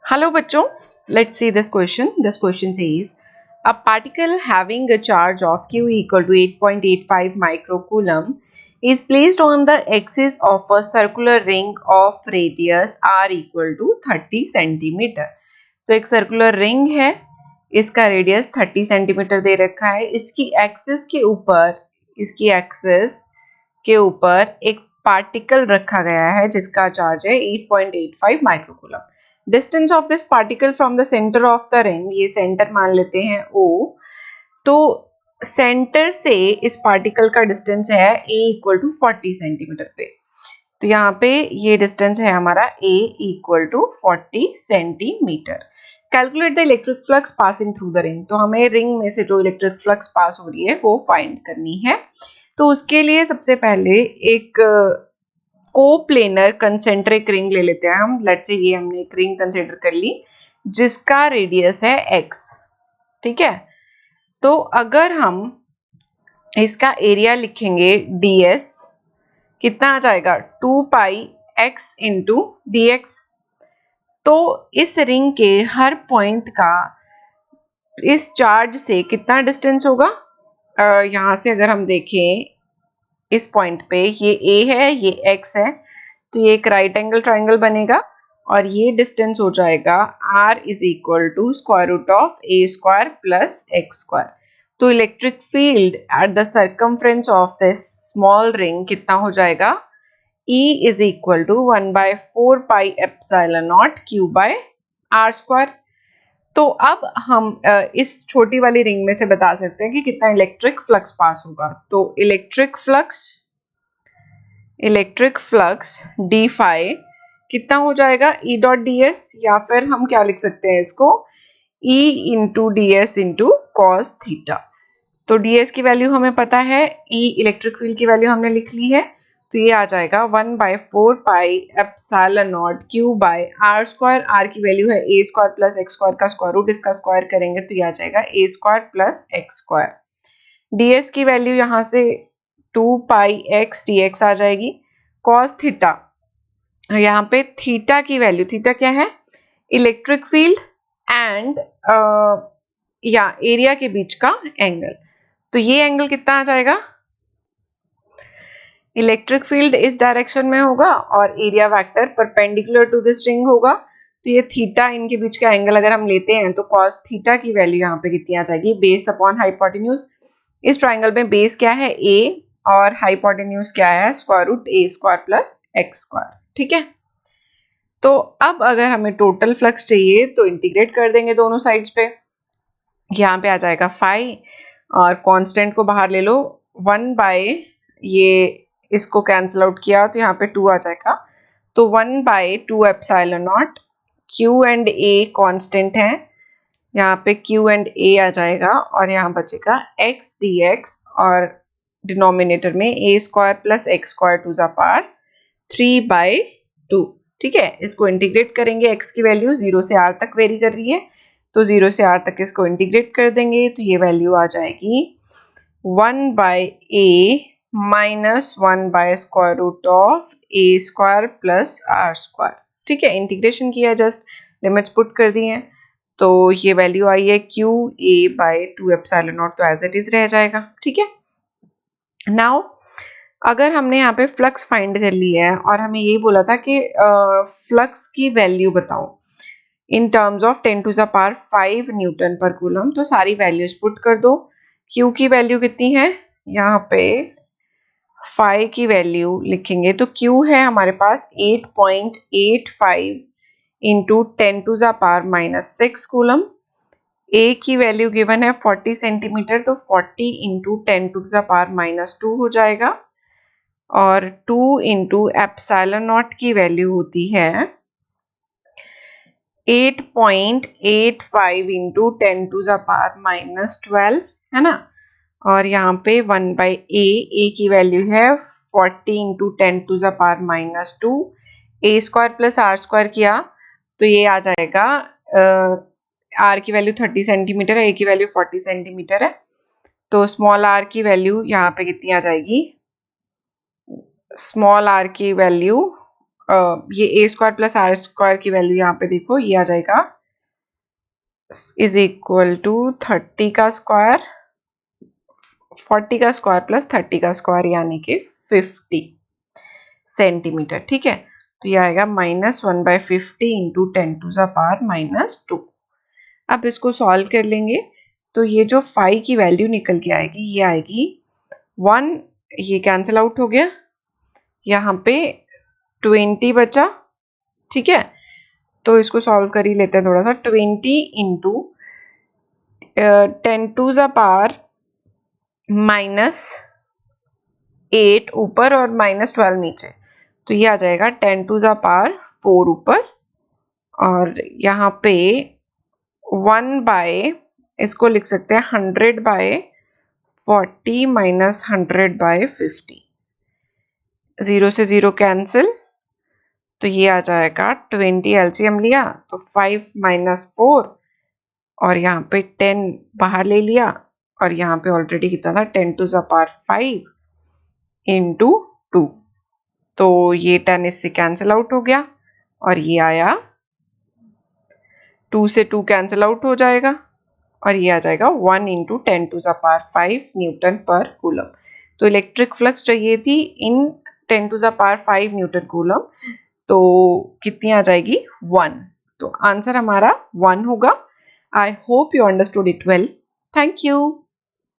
Hello बच्चों, let's see this question. This question says a particle having a charge of Q equal to 8.85 microcoulomb is placed on the axis of a circular ring of radius r equal to 30 centimeter. तो एक circular ring है, इसका radius 30 centimetre दे रखा है. इसकी axis के ऊपर एक पार्टिकल रखा गया है जिसका चार्ज है 8.85 microcoulomb. Distance of this particle from the centre of the ring, ये सेंटर मान लेते हैं O. तो सेंटर से इस पार्टिकल का डिस्टेंस है A इक्वल टू 40 सेंटीमीटर पे. तो यहाँ पे ये डिस्टेंस है हमारा A equal to 40 centimetre. Calculate the electric flux passing through the ring. तो हमें रिंग में से जो इलेक्ट्रिक फ्लक्स पास हो रही है वो फाइंड करनी है. तो उसके लिए सबसे पहले एक कोप्लेनर कंसेंट्रिक रिंग ले लेते हैं हम. लेट्स से ये हमने एक रिंग कंसिडर कर ली जिसका रेडियस है x. ठीक है, तो अगर हम इसका एरिया लिखेंगे ds, कितना आ जाएगा 2 पाई x इंटू dx. तो इस रिंग के हर पॉइंट का इस चार्ज से कितना डिस्टेंस होगा. यहाँ से अगर हम देखें इस पॉइंट पे ये A है, ये X है, तो ये एक राइट एंगल ट्राइंगल बनेगा और ये डिस्टेंस हो जाएगा R is equal to square root of A square plus X square. तो electric field at the circumference of this small ring कितना हो जाएगा E is equal to 1/4 pi epsilon naught Q by R square. तो अब हम इस छोटी वाली रिंग में से बता सकते हैं कि कितना इलेक्ट्रिक फ्लक्स पास होगा. तो इलेक्ट्रिक फ्लक्स डी फाई कितना हो जाएगा E डॉट डी एस, या फिर हम क्या लिख सकते हैं इसको E into D S into cos theta. तो डी एस की वैल्यू हमें पता है, E इलेक्ट्रिक फील्ड की वैल्यू हमने लिख ली है, तो ये आ जाएगा 1/4 pi epsilon naught Q by R square. R की वैल्यू है A square plus X square का स्क्वायर रूट, इसका स्क्वायर करेंगे तो ये आ जाएगा A square plus X square. ds की वैल्यू यहाँ से 2 पाई x dx आ जाएगी. cos थीटा, यहाँ पे थीटा की वैल्यू, थीटा क्या है इलेक्ट्रिक फील्ड एंड या एरिया के बीच का एंगल. तो ये एंगल कितना आ जाएगा, इलेक्ट्रिक फील्ड इस डायरेक्शन में होगा और area vector perpendicular to this ring होगा. तो ये थीटा, इनके बीच का एंगल अगर हम लेते हैं तो cos थीटा की वैल्यू यहाँ पे कितनी आ जाएगी, बेस अपॉन हाइपोटेन्यूज. इस ट्राइंगल में बेस क्या है A और हाइपोटेन्यूज क्या है square root A square plus X square. ठीक है, तो अब अगर हमें टोटल फ्लक्स चाहिए तो इंटीग्रेट कर देंगे दोनों साइड्स पे. यहाँ पे आ जाएगा फाई और कांस्टेंट को बाहर ले लो, 1 बाय ये इसको कैंसिल आउट किया तो यहाँ पे 2 आ जाएगा. तो 1/2 epsilon naught Q and A constant है, यहाँ पे Q एंड A आ जाएगा और यहाँ बचेगा x dx और डिनोमिनेटर में A square plus X square to the power 3/2. ठीक है, इसको इंटीग्रेट करेंगे, x की वैल्यू 0 से r तक वेरी कर रही है, तो 0 से r तक इसको इंटीग्रेट कर देंगे तो ये वैल्यू आ जाएगी 1/a minus 1 square root of A square plus R square. ठीक है, इंटीग्रेशन किया, जस्ट लिमिट्स पुट कर दी हैं, तो ये वैल्यू आई है QA/2 एप्सिलॉन नॉट, तो एज इट इज रह जाएगा. ठीक है, नाउ अगर हमने यहाँ पे फ्लक्स फाइंड कर लिया है और हमें ये बोला था कि फ्लक्स की वैल्यू बताओ in terms of 10 to the power 5 newton पर कूलम, तो सारी वैल्यूज पुट कर दो. Q की वैल्यू कितनी है, यहाँ पे फाई की वैल्यू लिखेंगे तो Q है हमारे पास 8.85 into 10 to the power minus 6 coulomb. A की वैल्यू गिवन है 40 सेंटीमीटर, तो 40 into 10 to the power minus 2 हो जाएगा और 2 इंटू एप्सिलॉन नॉट की वैल्यू होती है 8.85 into 10 to the power minus 12, है ना. और यहाँ पे 1/a की वैल्यू है 40 into 10 to the power minus 2. A square plus R square किया तो ये आ जाएगा, R की वैल्यू 30 सेंटीमीटर है, A की वैल्यू 40 सेंटीमीटर है, तो स्मॉल r की वैल्यू यहाँ पे कितनी आ जाएगी, स्मॉल r की वैल्यू ये a square plus r square की वैल्यू यहाँ पे देखो, ये आ जाएगा इज इक्वल टू 30 का स्क्वायर 40 का स्क्वायर प्लस 30 का स्क्वायर यानी कि 50 सेंटीमीटर। ठीक है, तो ये आएगा -1/50 इंटू 10⁻⁻²। अब इसको सॉल्व कर लेंगे तो ये जो फाई की वैल्यू निकल के आएगी ये आएगी 1, ये कैंसिल आउट हो गया, यहाँ पे 20 बचा। ठीक है, तो इसको सॉल्व कर ही लेते हैं थोड़ा सा। 20 इंटू 10⁻⁻8 ऊपर और -12 नीचे, तो ये आ जाएगा 10⁻⁴ ऊपर, और यहाँ पे 1 बाय, इसको लिख सकते हैं 100/40 माइनस 100/50, 0 से 0 कैंसिल, तो ये आ जाएगा 20 एलसीएम लिया तो 5 - 4 और यहाँ पे 10 बाहर ले लिया, और यहाँ पे ऑलरेडी कितना था 10⁵ इंटू 2, तो ये 10 इससे कैंसिल आउट हो गया, और ये आया 2 से 2 कैंसिल आउट हो जाएगा, और ये आ जाएगा 1 इंटू 10⁵ न्यूटन पर कूलम। तो इलेक्ट्रिक फ्लक्स चाहिए थी इन 10⁵ न्यूटन कूलम, तो कितनी आ जाएगी 1, तो आंसर हमारा 1 होगा। I hope you understood it well. Thank you.